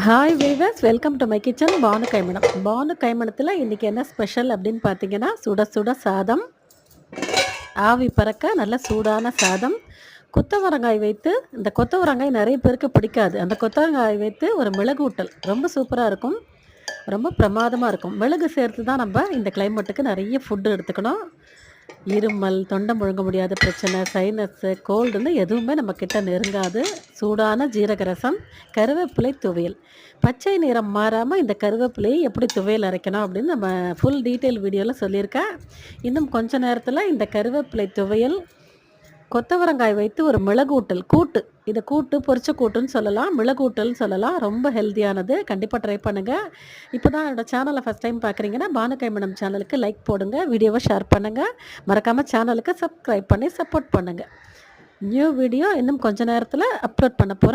Hi viewers, welcome to my kitchen. Banu கைமணம். பானு கைமணத்தில் இன்றைக்கி என்ன ஸ்பெஷல் அப்படின்னு பார்த்தீங்கன்னா, சுட சுட சாதம், ஆவி பறக்க நல்ல சூடான சாதம், கொத்தவரங்காய் வைத்து. இந்த கொத்தவரங்காய் நிறைய பேருக்கு பிடிக்காது. அந்த கொத்தவரங்காய் வைத்து ஒரு மிளகு ஊட்டல் ரொம்ப சூப்பராக இருக்கும். ரொம்ப பிரமாதமாக இருக்கும். மிளகு சேர்த்து தான் நம்ம இந்த கிளைமேட்டுக்கு நிறைய ஃபுட்டு எடுத்துக்கணும். இருமல், தொண்டை முழுங்க முடியாத பிரச்சனை, சைனஸ்ஸு, கோல்டுன்னு எதுவுமே நம்ம கிட்ட நெருங்காது. சூடான ஜீரக ரசம், கருவேப்பிலை துவையல். பச்சை நிறம் மாறாமல் இந்த கருவேப்பிலையை எப்படி துவையல் அரைக்கணும் அப்படின்னு நம்ம ஃபுல் டீட்டெயில் வீடியோவில் சொல்லியிருக்கேன். இன்னும் கொஞ்ச நேரத்தில் இந்த கருவேப்பிலை துவையல், கொத்தவரங்காய் வைத்து ஒரு மிளகு ஊட்டல் கூட்டு. இதை கூட்டு, பொரிச்ச கூட்டுன்னு சொல்லலாம், மிளகு ஊட்டல்னு சொல்லலாம். ரொம்ப ஹெல்த்தியானது. கண்டிப்பாக ட்ரை பண்ணுங்கள். இப்போ தான் என்னோடய சேனலை ஃபஸ்ட் டைம் பார்க்குறீங்கன்னா பானு கைமணம் சேனலுக்கு லைக் போடுங்க, வீடியோவை ஷேர் பண்ணுங்கள், மறக்காமல் சேனலுக்கு சப்ஸ்கிரைப் பண்ணி சப்போர்ட் பண்ணுங்கள். நியூ வீடியோ இன்னும் கொஞ்ச நேரத்தில் அப்லோட் பண்ண போகிறேன்.